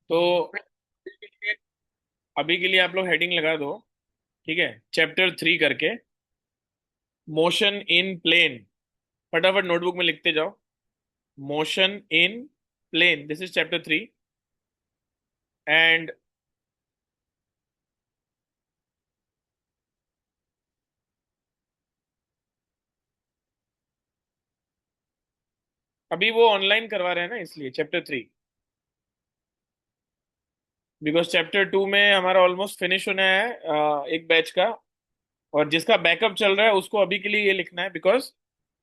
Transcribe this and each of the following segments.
तो अभी के लिए आप लोग हेडिंग लगा दो। ठीक है, चैप्टर 3 करके, मोशन इन प्लेन। फटाफट नोटबुक में लिखते जाओ। Motion in plane, this is chapter 3। And अभी वो ऑनलाइन करवा रहे हैं ना, इसलिए चैप्टर 3। बिकॉज चैप्टर 2 में हमारा ऑलमोस्ट फिनिश होना है, एक बैच का। और जिसका बैकअप चल रहा है उसको अभी के लिए ये लिखना है, बिकॉज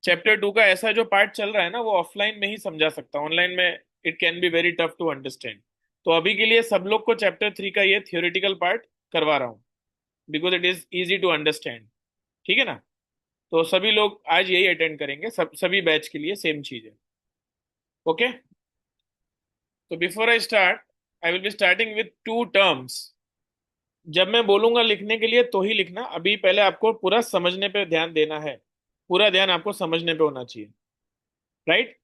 चैप्टर 2 का ऐसा जो पार्ट चल रहा है ना, वो ऑफलाइन में ही समझा सकता, ऑनलाइन में it can be very tough to understand. तो अभी के लिए सब लोग को चैप्टर 3 का ये थियोरेटिकल पार्ट करवा रहा हूँ, because it is easy to understand. ठीक है ना? तो सभी लोग आज यही अटेंड करेंगे, सभी बैच के लिए सेम चीज है। ओके, तो before I start, I will be starting with to terms. जब मैं बोलूंगा लिखने के लिए तो ही लिखना, अभी पहले आपको पूरा समझने पे ध्यान देना है। पूरा ध्यान आपको समझने पे होना चाहिए, राइट?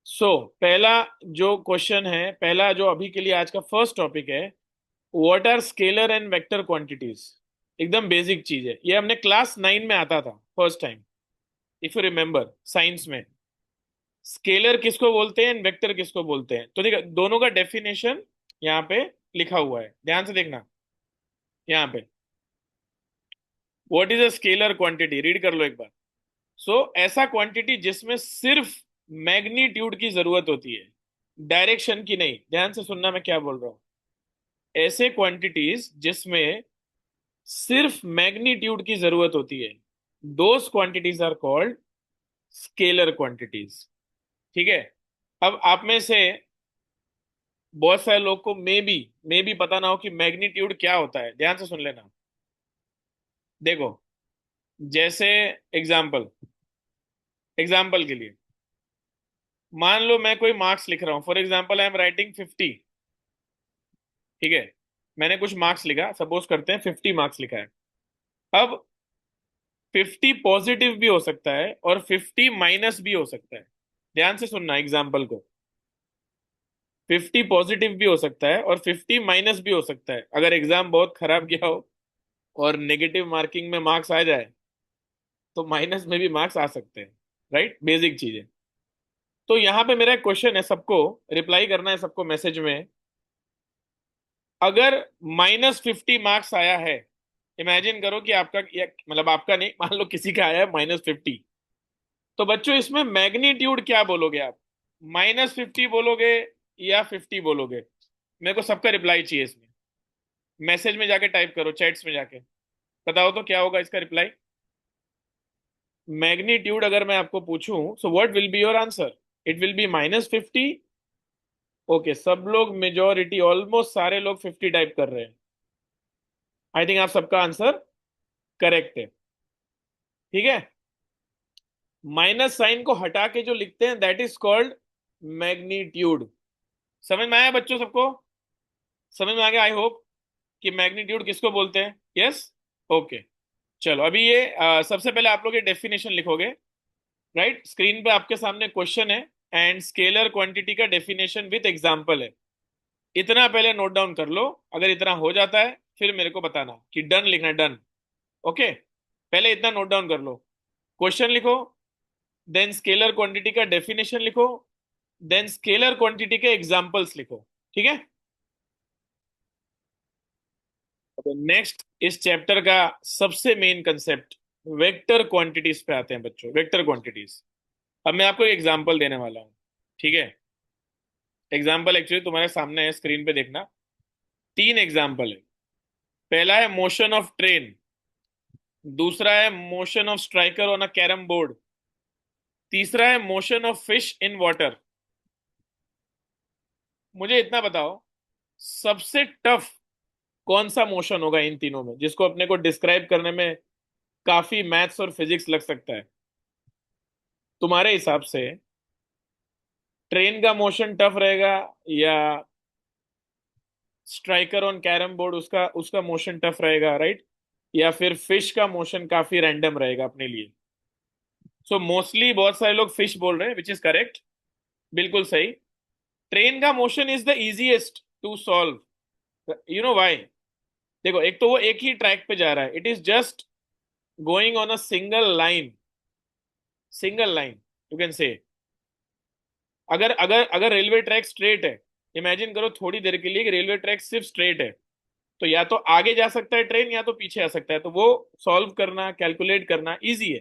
सो पहला जो क्वेश्चन है, पहला जो अभी के लिए आज का फर्स्ट टॉपिक है, what are scalar and vector quantities. एकदम बेसिक चीज है ये, हमने क्लास 9 में आता था first time, if you remember, science में। स्केलर किसको बोलते हैं, वेक्टर किसको बोलते हैं? तो देखो, दोनों का डेफिनेशन यहाँ पे लिखा हुआ है, ध्यान से देखना। यहाँ पे what is a scalar quantity, read कर लो एक बार। सो ऐसा क्वांटिटी जिसमें सिर्फ मैग्नीट्यूड की जरूरत होती है, डायरेक्शन की नहीं। ध्यान से सुनना मैं क्या बोल रहा हूँ। ऐसे क्वांटिटीज जिसमें सिर्फ मैग्नीट्यूड की जरूरत होती है, those quantities are called scalar quantities. ठीक है? अब आप में से बहुत सारे लोग को मे भी पता ना हो कि मैग्नीट्यूड क्या होता है। ध्यान से सुन लेना। देखो, जैसे एग्जाम्पल एग्जाम्पल के लिए, मान लो मैं कोई मार्क्स लिख रहा हूं, for example I am writing 50। ठीक है, मैंने कुछ मार्क्स लिखा, सपोज करते हैं 50 मार्क्स लिखा है। अब 50 पॉजिटिव भी हो सकता है और 50 माइनस भी हो सकता है। ध्यान से सुनना एग्जाम्पल को। 50 पॉजिटिव भी हो सकता है और 50 माइनस भी हो सकता है। अगर एग्जाम बहुत खराब गया हो और नेगेटिव मार्किंग में मार्क्स आ जाए, तो माइनस में भी मार्क्स आ सकते हैं। राइट, बेसिक चीज है। तो यहाँ पे मेरा एक क्वेश्चन है, सबको रिप्लाई करना है, सबको मैसेज में। अगर -50 मार्क्स आया है, इमेजिन करो कि आपका मतलब आपका नहीं, मान लो किसी का आया है -50। तो बच्चों, इसमें मैग्नीट्यूड क्या बोलोगे आप? -50 बोलोगे या 50 बोलोगे? मेरे को सबका रिप्लाई चाहिए इसमें। मैसेज में जाके टाइप करो, चैट्स में जाके बताओ तो क्या होगा इसका रिप्लाई। मैग्नीट्यूड अगर मैं आपको पूछूं, so what will be your answer? It will be -50। Okay, सब लोग, मेजोरिटी, ऑलमोस्ट सारे लोग 50 टाइप कर रहे हैं। आई थिंक आप सबका आंसर करेक्ट है। ठीक है, माइनस साइन को हटा के जो लिखते हैं, दैट इज कॉल्ड मैग्नीट्यूड। समझ में आया बच्चों सबको? समझ में आ गया आई होप, कि मैग्नीट्यूड किसको बोलते हैं। Yes, okay. चलो, अभी ये सबसे पहले आप लोग ये डेफिनेशन लिखोगे। राइट, स्क्रीन पे आपके सामने क्वेश्चन है, एंड स्केलर क्वांटिटी का डेफिनेशन विथ एग्जांपल है। इतना पहले नोट डाउन कर लो। अगर इतना हो जाता है फिर मेरे को बताना कि डन लिखना है, डन। ओके, पहले इतना नोट डाउन कर लो। क्वेश्चन लिखो, देन स्केलर क्वांटिटी का डेफिनेशन लिखो, देन स्केलर क्वांटिटी के एग्जांपल्स लिखो। ठीक है? तो नेक्स्ट, इस चैप्टर का सबसे मेन कंसेप्ट, वेक्टर क्वांटिटीज पे आते हैं बच्चों। Vector quantities. अब मैं आपको एक एग्जांपल देने वाला हूं। ठीक है? एग्जाम्पल एक्चुअली तुम्हारे सामने है, स्क्रीन पे देखना। 3 एग्जाम्पल है। पहला है मोशन ऑफ ट्रेन, दूसरा है motion of striker on a carrom board, तीसरा है motion of fish in water. मुझे इतना बताओ, सबसे टफ कौन सा मोशन होगा इन तीनों में, जिसको अपने को डिस्क्राइब करने में काफी मैथ्स और फिजिक्स लग सकता है? तुम्हारे हिसाब से ट्रेन का मोशन टफ रहेगा, या स्ट्राइकर ऑन कैरम बोर्ड उसका उसका मोशन टफ रहेगा, राइट? या फिर फिश का मोशन काफी रैंडम रहेगा अपने लिए? सो मोस्टली बहुत सारे लोग फिश बोल रहे हैं, विच इज करेक्ट, बिल्कुल सही। ट्रेन का motion is the easiest, to solve, you know why? देखो, एक तो वो एक ही ट्रैक पे जा रहा है, it is just going on a single line, single line you can say. अगर अगर अगर रेलवे ट्रैक स्ट्रेट है, इमेजिन करो थोड़ी देर के लिए कि रेलवे ट्रैक सिर्फ स्ट्रेट है, तो या तो आगे जा सकता है ट्रेन या तो पीछे आ सकता है, तो वो सॉल्व करना, कैलकुलेट करना इजी है।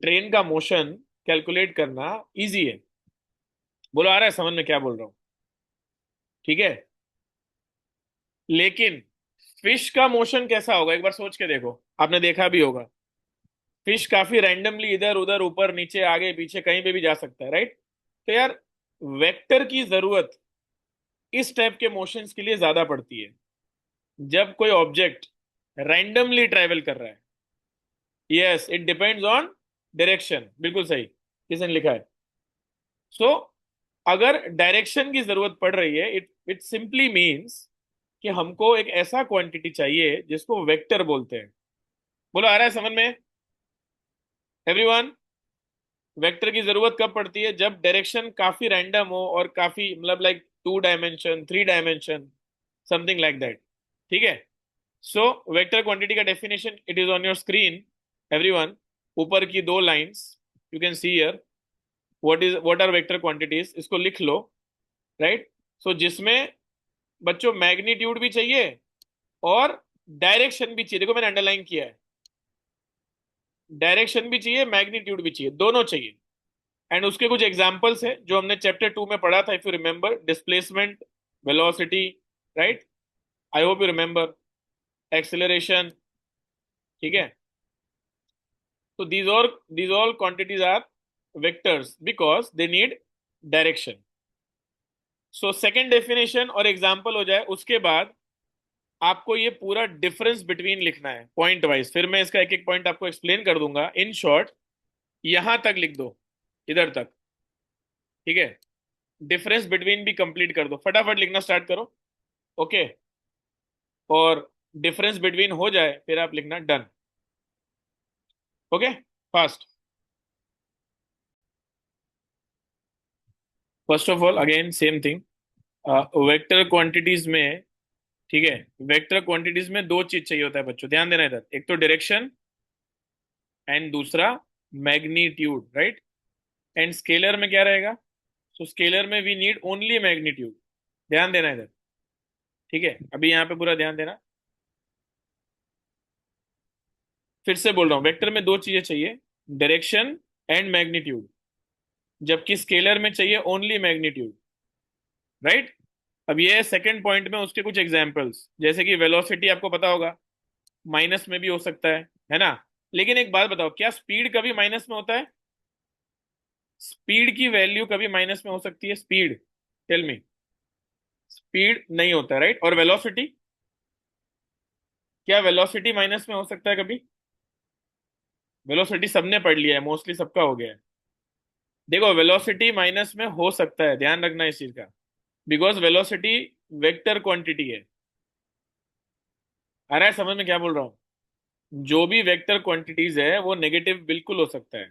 ट्रेन का मोशन कैलकुलेट करना इजी है। बोलो आ रहा है समझ में क्या बोल रहा हूँ? ठीक है। लेकिन फिश का मोशन कैसा होगा, एक बार सोच के देखो, आपने देखा भी होगा। फिश काफी रैंडमली इधर उधर ऊपर नीचे आगे पीछे कहीं पे भी जा सकता है, राइट? तो यार, वेक्टर की जरूरत इस टाइप के मोशंस के लिए ज्यादा पड़ती है, जब कोई ऑब्जेक्ट रैंडमली ट्रेवल कर रहा है। Yes, it depends on direction, बिल्कुल सही, किसने लिखा है। सो अगर डायरेक्शन की जरूरत पड़ रही है, इट इट सिंपली मीन्स कि हमको एक ऐसा क्वांटिटी चाहिए जिसको वेक्टर बोलते हैं। बोलो आ रहा है समझ में एवरीवन? वेक्टर की जरूरत कब पड़ती है? जब डायरेक्शन काफी रैंडम हो और काफी मतलब like 2 dimension, 3 dimension, something like that. ठीक है। सो वेक्टर क्वांटिटी का definition it is on your screen everyone. ऊपर की दो lines you can see here, what are vector quantities, इसको लिख लो, राइट? सो जिसमें बच्चों मैग्नीट्यूड भी चाहिए और डायरेक्शन भी चाहिए। देखो मैंने अंडरलाइन किया है, डायरेक्शन भी चाहिए, मैग्नीट्यूड भी चाहिए, दोनों चाहिए। एंड उसके कुछ एग्जांपल्स है जो हमने चैप्टर 2 में पढ़ा था, if you remember, displacement, velocity, right? I hope you remember, acceleration. ठीक है। तो these all quantities are vectors because they need direction. So second definition और एग्जाम्पल हो जाए उसके बाद आपको ये पूरा डिफरेंस बिटवीन लिखना है पॉइंट वाइज, फिर मैं इसका एक एक पॉइंट आपको एक्सप्लेन कर दूंगा। इन शॉर्ट, यहां तक लिख दो, इधर तक। ठीक है। डिफरेंस बिटवीन भी कंप्लीट कर दो, फटाफट लिखना स्टार्ट करो। ओके। और डिफरेंस बिटवीन हो जाए फिर आप लिखना done. Okay, fast. First of all again same thing, vector quantities में, ठीक है, वेक्टर क्वांटिटीज में दो चीज चाहिए होता है बच्चों, ध्यान देना इधर, एक तो डायरेक्शन एंड दूसरा मैग्नीट्यूड, राइट? एंड स्केलर में क्या रहेगा? सो स्केलर में वी नीड ओनली मैग्नीट्यूड, ध्यान देना इधर। ठीक है, अभी यहाँ पे पूरा ध्यान देना। फिर से बोल रहा हूँ, वेक्टर में दो चीजें चाहिए, डायरेक्शन एंड मैग्नीट्यूड, जबकि स्केलर में चाहिए ओनली मैग्नीट्यूड, राइट? अब ये सेकंड पॉइंट में उसके कुछ एग्जांपल्स, जैसे कि वेलोसिटी आपको पता होगा, माइनस में भी हो सकता है ना? लेकिन एक बात बताओ, क्या स्पीड कभी माइनस में होता है? स्पीड की वैल्यू कभी माइनस में हो सकती है? Speed, tell me. स्पीड नहीं होता, राइट? और वेलोसिटी, क्या वेलोसिटी माइनस में हो सकता है कभी? वेलोसिटी सबने पढ़ लिया है, मोस्टली सबका हो गया है। देखो, वेलोसिटी माइनस में हो सकता है, ध्यान रखना इस चीज का, बिकॉज वेलोसिटी वेक्टर क्वांटिटी है। आ रहा है समझ में क्या बोल रहा हूँ? जो भी वेक्टर क्वांटिटीज है वो नेगेटिव बिल्कुल हो सकता है।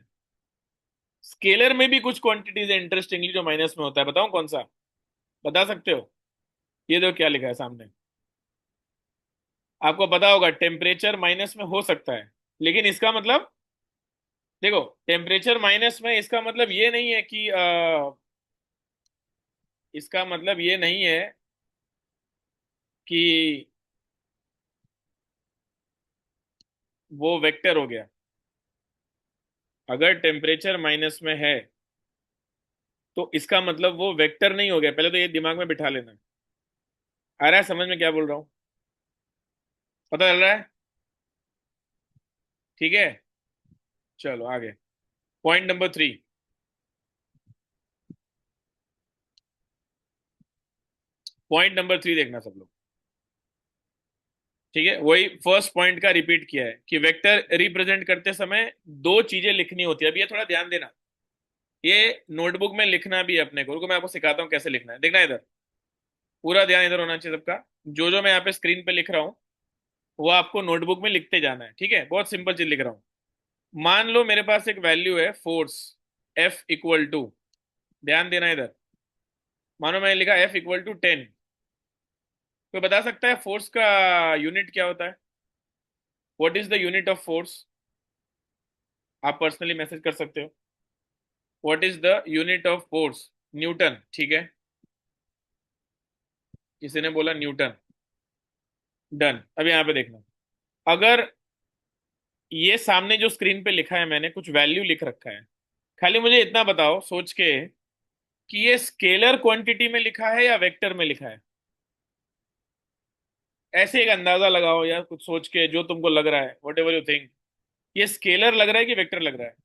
स्केलर में भी कुछ क्वांटिटीज है इंटरेस्टिंगली जो माइनस में होता है, बताऊं कौन सा? बता सकते हो? ये देखो क्या लिखा है सामने, आपको पता होगा टेम्परेचर माइनस में हो सकता है, लेकिन इसका मतलब, देखो, टेम्परेचर माइनस में इसका मतलब ये नहीं है कि इसका मतलब ये नहीं है कि वो वेक्टर हो गया। अगर टेम्परेचर माइनस में है तो इसका मतलब वो वेक्टर नहीं हो गया, पहले तो ये दिमाग में बिठा लेना। आ रहा है समझ में क्या बोल रहा हूँ? पता चल रहा है? ठीक है, चलो आगे। पॉइंट नंबर 3, पॉइंट नंबर 3 देखना सब लोग। ठीक है, वही फर्स्ट पॉइंट का रिपीट किया है कि वेक्टर रिप्रेजेंट करते समय दो चीजें लिखनी होती है। अब ये थोड़ा ध्यान देना, ये नोटबुक में लिखना भी है अपने को, रुको मैं आपको सिखाता हूँ कैसे लिखना है, देखना इधर, पूरा ध्यान इधर होना चाहिए सबका। जो जो मैं यहाँ पे स्क्रीन पे लिख रहा हूँ वो आपको नोटबुक में लिखते जाना है, ठीक है? बहुत सिंपल चीज लिख रहा हूँ। मान लो मेरे पास एक वैल्यू है फोर्स, F इक्वल टू, ध्यान देना इधर, मानो मैंने लिखा F इक्वल टू 10, कोई बता सकता है फोर्स का यूनिट क्या होता है? What is the unit of force? आप पर्सनली मैसेज कर सकते हो। What is the unit of force? Newton, ठीक है। किसी ने बोला न्यूटन। डन। अब यहाँ पे देखना, अगर ये सामने जो स्क्रीन पे लिखा है मैंने कुछ वैल्यू लिख रखा है, खाली मुझे इतना बताओ सोच के कि ये स्केलर क्वांटिटी में लिखा है या वेक्टर में लिखा है। ऐसे एक अंदाजा लगाओ या कुछ सोच के जो तुमको लग रहा है, वट एवर यू थिंक। ये स्केलर लग रहा है कि वेक्टर लग रहा है?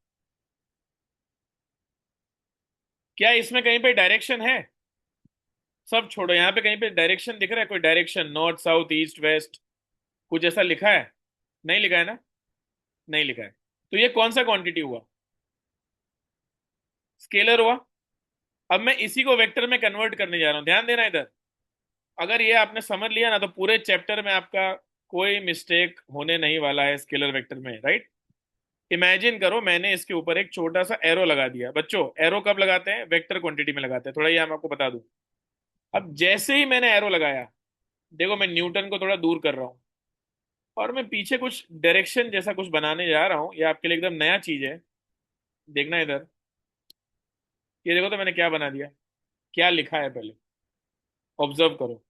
क्या इसमें कहीं पे डायरेक्शन है? सब छोड़ो, यहाँ पे कहीं पे डायरेक्शन दिख रहा है? कोई direction, north south east west, कुछ ऐसा लिखा है? नहीं लिखा है ना? नहीं लिखा है। तो ये कौन सा क्वांटिटी हुआ? स्केलर हुआ। अब मैं इसी को वेक्टर में कन्वर्ट करने जा रहा हूं, ध्यान देना इधर। अगर ये आपने समझ लिया ना तो पूरे चैप्टर में आपका कोई मिस्टेक होने नहीं वाला है स्केलर वेक्टर में, राइट? इमेजिन करो मैंने इसके ऊपर एक छोटा सा एरो लगा दिया। बच्चों, एरो कब लगाते हैं? वेक्टर क्वांटिटी में लगाते हैं, थोड़ा ये हम आपको बता दूं। अब जैसे ही मैंने एरो लगाया, देखो मैं न्यूटन को थोड़ा दूर कर रहा हूं और मैं पीछे कुछ डायरेक्शन जैसा कुछ बनाने जा रहा हूं। ये आपके लिए एकदम नया चीज है, देखना इधर। ये देखो तो मैंने क्या बना दिया, क्या लिखा है पहले ऑब्जर्व करो।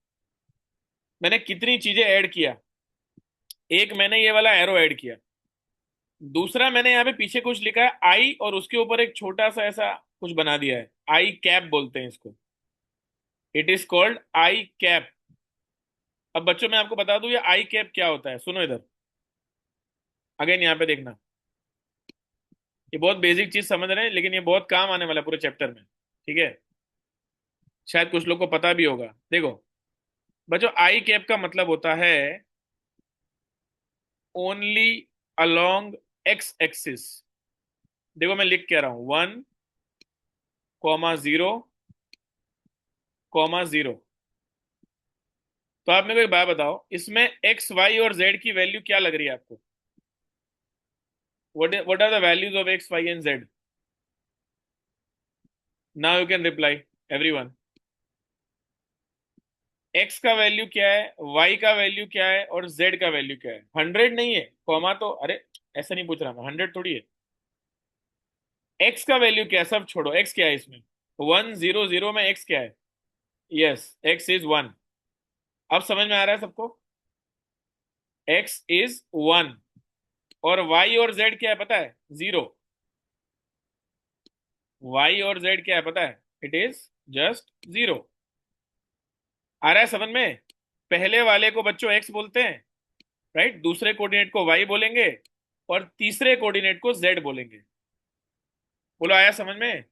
मैंने कितनी चीजें ऐड किया। एक, मैंने ये वाला एरो ऐड किया। दूसरा, मैंने यहाँ पे पीछे कुछ लिखा है आई और उसके ऊपर एक छोटा सा ऐसा कुछ बना दिया है, आई कैप बोलते हैं इसको। It is called I cap. अब बच्चों मैं आपको बता दूं ये आई कैप क्या होता है, सुनो इधर। अगेन यहाँ पे देखना, ये बहुत बेसिक चीज समझ रहे हैं लेकिन ये बहुत काम आने वाला है पूरे चैप्टर में, ठीक है? शायद कुछ लोग को पता भी होगा। देखो बच्चों, आई कैप का मतलब होता है ओनली अलोंग एक्स एक्सिस। देखो मैं लिख क्या रहा हूं, 1,0, 0,0। तो आप मेरे को एक बात बताओ, इसमें एक्स वाई और जेड की वैल्यू क्या लग रही है आपको? What are the values of X Y and Z? Now you can reply everyone. X का वैल्यू क्या है, वाई का वैल्यू क्या है और जेड का वैल्यू क्या है? 100 नहीं है, कॉमा तो अरे ऐसा नहीं पूछ रहा मैं, 100 थोड़ी है। एक्स का वैल्यू क्या है? सब छोड़ो, एक्स क्या है इसमें? 1,0,0 में एक्स क्या है? Yes, x is 1। अब समझ में आ रहा है सबको? X is 1। और वाई और जेड क्या है पता है? 0। वाई और जेड क्या है पता है? It is just 0। आ रहा है समझ में? पहले वाले को बच्चों एक्स बोलते हैं, राइट? दूसरे कोऑर्डिनेट को वाई बोलेंगे और तीसरे कोऑर्डिनेट को जेड बोलेंगे। बोलो आया समझ में?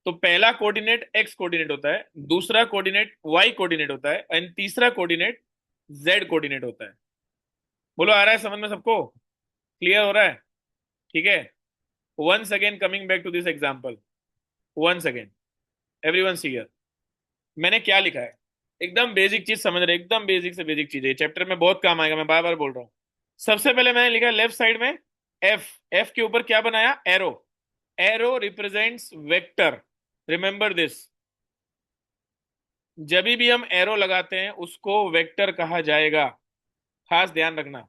तो पहला कोऑर्डिनेट एक्स कोऑर्डिनेट होता है, दूसरा कोऑर्डिनेट वाई कोऑर्डिनेट होता है एंड तीसरा कोऑर्डिनेट जेड कोऑर्डिनेट होता है। बोलो आ रहा है समझ में सबको? क्लियर हो रहा है? ठीक है। Once again coming back to this example, once again everyone see here. मैंने क्या लिखा है? एकदम बेसिक चीज समझ रहे, एकदम बेसिक से बेसिक चीज है, चैप्टर में बहुत काम आएगा, मैं बार बार बोल रहा हूँ। सबसे पहले मैंने लिखा लेफ्ट साइड में एफ। एफ के ऊपर क्या बनाया? Arrow. Arrow represents vector, remember this. जब भी हम एरो लगाते हैं उसको वेक्टर कहा जाएगा, खास ध्यान रखना।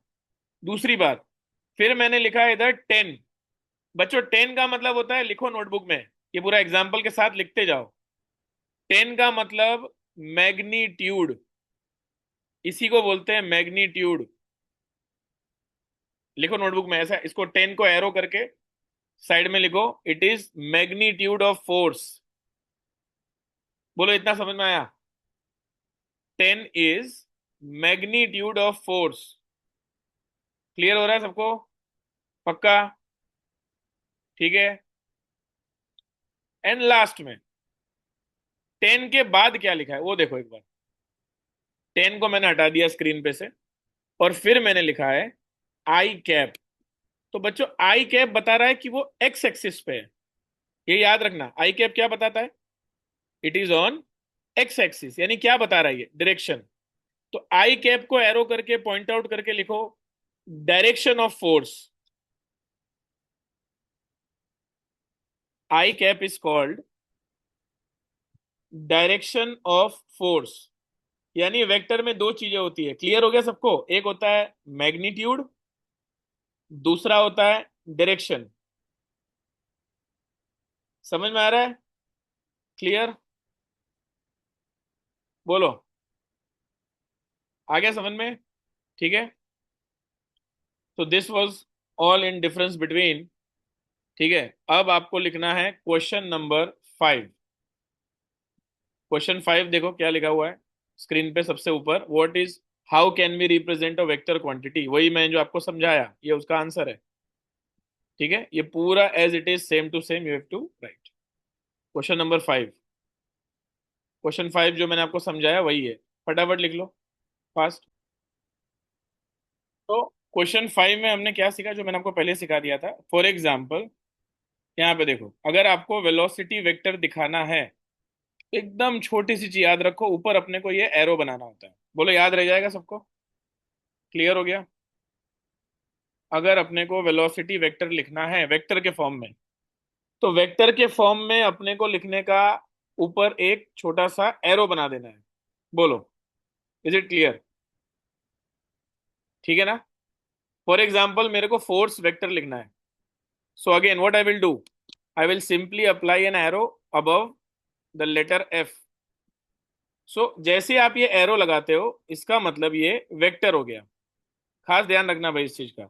दूसरी बात, फिर मैंने लिखा है इधर 10। बच्चों 10 का मतलब होता है, लिखो नोटबुक में, ये पूरा एग्जाम्पल के साथ लिखते जाओ। 10 का मतलब मैग्नीट्यूड, इसी को बोलते हैं मैग्नीट्यूड। लिखो नोटबुक में ऐसा, इसको 10 को एरो करके साइड में लिखो, it is magnitude of force. बोलो इतना समझ में आया? 10 is magnitude of force. Clear हो रहा है सबको? पक्का? ठीक है। एंड लास्ट में 10 के बाद क्या लिखा है वो देखो एक बार। 10 को मैंने हटा दिया स्क्रीन पे से और फिर मैंने लिखा है आई कैप। तो बच्चों आई कैप बता रहा है कि वो एक्स एक्सिस पे है। ये याद रखना, आई कैप क्या बताता है? It is on x axis. यानी क्या बता रहा है? ये डायरेक्शन। तो आई कैप को एरो करके पॉइंट आउट करके लिखो direction of force. I cap is called direction of force. यानी वेक्टर में दो चीजें होती है, क्लियर हो गया सबको? एक होता है मैग्नीट्यूड, दूसरा होता है डायरेक्शन। समझ में आ रहा है? क्लियर? बोलो, आ गया समझ में? ठीक है। तो this was all in difference between. ठीक है, अब आपको लिखना है क्वेश्चन नंबर 5। क्वेश्चन 5 देखो क्या लिखा हुआ है स्क्रीन पे सबसे ऊपर। What is, how can we represent a vector quantity? वही मैं जो आपको समझाया, ये उसका आंसर है। ठीक है, ये पूरा as it is same to same you have to write. Question number 5, question 5 जो मैंने आपको समझाया वही है, फटाफट लिख लो फास्ट। तो क्वेश्चन 5 में हमने क्या सीखा, जो मैंने आपको पहले सिखा दिया था। फॉर एग्जाम्पल, यहाँ पे देखो, अगर आपको वेलोसिटी वेक्टर दिखाना है, एकदम छोटी सी चीज याद रखो, ऊपर अपने को ये एरो बनाना होता है। बोलो, याद रह जाएगा सबको? क्लियर हो गया? अगर अपने को वेलोसिटी वेक्टर लिखना है वेक्टर के फॉर्म में, तो वेक्टर के फॉर्म में अपने को लिखने का, ऊपर एक छोटा सा एरो बना देना है। बोलो, इज इट क्लियर? ठीक है ना? फॉर एग्जाम्पल, मेरे को फोर्स वेक्टर लिखना है। So again what I will do, I will simply apply an arrow above the letter F. So जैसे आप ये एरो लगाते हो, इसका मतलब ये वेक्टर हो गया। खास ध्यान रखना भाई इस चीज का।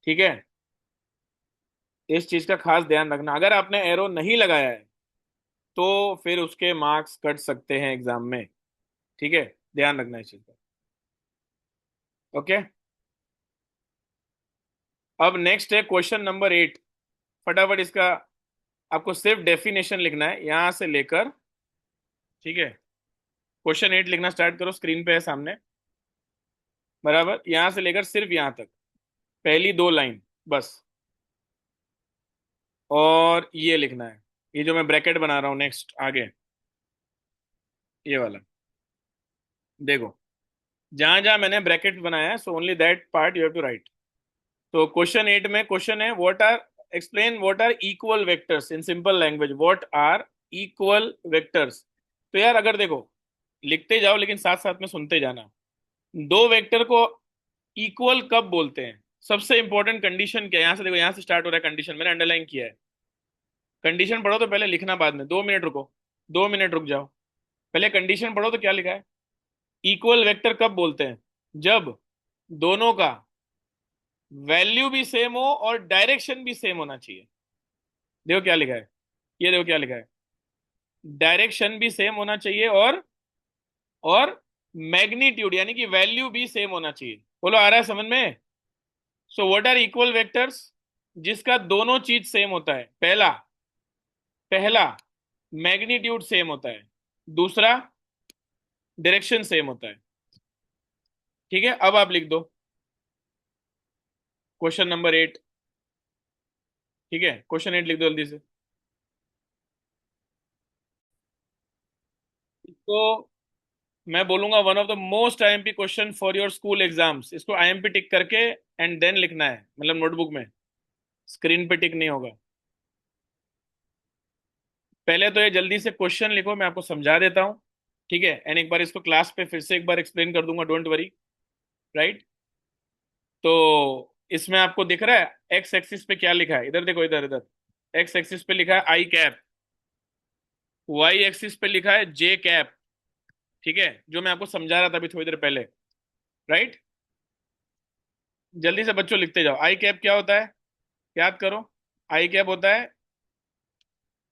ठीक है, इस चीज का खास ध्यान रखना। अगर आपने एरो नहीं लगाया है तो फिर उसके मार्क्स कट सकते हैं एग्जाम में। ठीक है, ध्यान रखना इस चीज का। ओके, अब नेक्स्ट है क्वेश्चन नंबर 8। फटाफट इसका आपको सिर्फ डेफिनेशन लिखना है यहां से लेकर। ठीक है, क्वेश्चन 8 लिखना स्टार्ट करो, स्क्रीन पे है सामने। बराबर, यहां से लेकर सिर्फ यहां तक, पहली दो लाइन बस। और ये लिखना है, ये जो मैं ब्रैकेट बना रहा हूं नेक्स्ट आगे, ये वाला। देखो, जहां जहां मैंने ब्रैकेट बनाया है, so only that part you have to write. तो क्वेश्चन 8 में क्वेश्चन है, what are, explain what are equal vectors in simple language. What are equal vectors? तो यार अगर देखो, लिखते जाओ लेकिन साथ साथ में सुनते जाना। दो वेक्टर को इक्वल कब बोलते हैं? सबसे इंपॉर्टेंट कंडीशन क्या है? यहां से देखो, यहां से स्टार्ट हो रहा है कंडीशन, मैंने अंडरलाइन किया है। कंडीशन पढ़ो तो पहले लिखना बाद में, 2 मिनट रुको, 2 मिनट रुक जाओ। पहले कंडीशन पढ़ो तो क्या लिखा है। इक्वल वेक्टर कब बोलते हैं? जब दोनों का वैल्यू भी सेम हो और डायरेक्शन भी सेम होना चाहिए। देखो क्या लिखा है, ये देखो क्या लिखा है, डायरेक्शन भी सेम होना चाहिए और मैग्नीट्यूड यानी कि वैल्यू भी सेम होना चाहिए। बोलो, आ रहा है समझ में? So what are equal vectors? जिसका दोनों चीज सेम होता है। पहला पहला मैग्नीट्यूड सेम होता है, दूसरा डायरेक्शन सेम होता है। ठीक है, अब आप लिख दो क्वेश्चन नंबर 8। ठीक है, क्वेश्चन 8 लिख दो जल्दी से। तो मैं बोलूंगा one of the most IMP question for your school exams. इसको आईएमपी टिक करके एंड देन लिखना है, मतलब नोटबुक में, स्क्रीन पे टिक नहीं होगा। पहले तो ये जल्दी से क्वेश्चन लिखो, मैं आपको समझा देता हूँ। ठीक है, एंड एक बार इसको क्लास पे फिर से एक बार एक्सप्लेन कर दूंगा, डोंट वरी। राइट? तो इसमें आपको दिख रहा है एक्स एक्सिस पे क्या लिखा है? इधर देखो, इधर इधर एक्स एक्सिस पे लिखा है आई कैप, वाई एक्सिस पे लिखा है जे कैप। ठीक है, जो मैं आपको समझा रहा था अभी थोड़ी देर पहले। राइट? जल्दी से बच्चों लिखते जाओ, आई कैप क्या होता है? याद करो, आई कैप होता है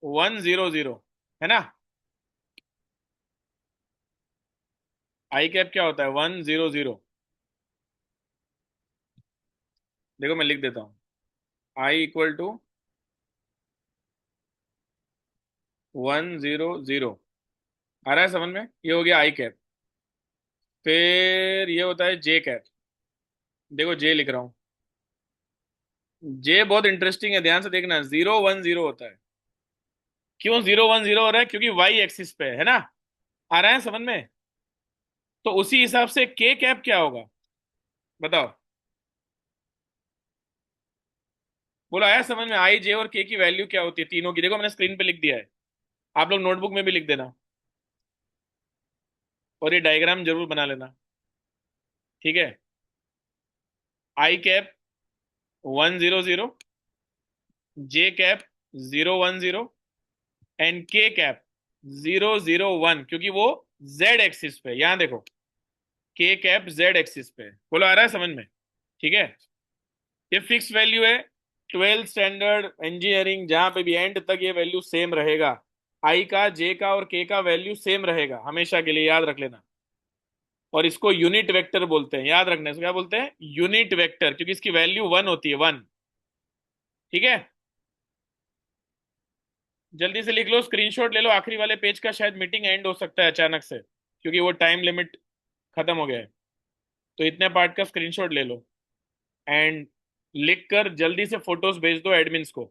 100, है ना? आई कैप क्या होता है? 100। देखो मैं लिख देता हूँ, आई इक्वल टू 100। आ रहा है समझ में? ये हो गया आई कैप। फिर ये होता है जे कैप। देखो जे लिख रहा हूँ, जे बहुत इंटरेस्टिंग है, ध्यान से देखना। 010 होता है। क्यों 010 हो रहा है? क्योंकि वाई एक्सिस पे है ना। आ रहा है समझ में? तो उसी हिसाब से के कैप क्या होगा, बताओ? बोलो, आया समझ में? आई जे और के की वैल्यू क्या होती है तीनों की? देखो मैंने स्क्रीन पे लिख दिया है। आप लोग नोटबुक में भी लिख देना, और ये डायग्राम जरूर बना लेना, ठीक है। आई कैप 100, जे कैप 010, एंड के कैप 001, क्योंकि वो जेड एक्सिस पे, यहां देखो, के कैप जेड एक्सिस पे, बोलो आ रहा है समझ में? ठीक है। ये फिक्स वैल्यू है, 12th स्टैंडर्ड इंजीनियरिंग जहां पे भी एंड तक ये वैल्यू सेम रहेगा। आई का, जे का और के का वैल्यू सेम रहेगा हमेशा के लिए, याद रख लेना। और इसको यूनिट वेक्टर बोलते हैं, याद रखना, इसको क्या बोलते हैं? यूनिट वेक्टर, क्योंकि इसकी वैल्यू 1 होती है, 1। ठीक है। जल्दी से लिख लो, स्क्रीनशॉट ले लो, आखिरी वाले पेज का शायद मीटिंग एंड हो सकता है अचानक से, क्योंकि वो टाइम लिमिट खत्म हो गया है। तो इतने पार्ट का स्क्रीनशॉट ले लो, एंड लिख कर जल्दी से फोटोज भेज दो एडमिन्स को,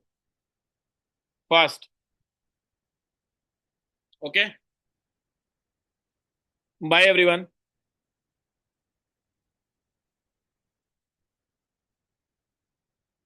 फास्ट। Okay, bye everyone.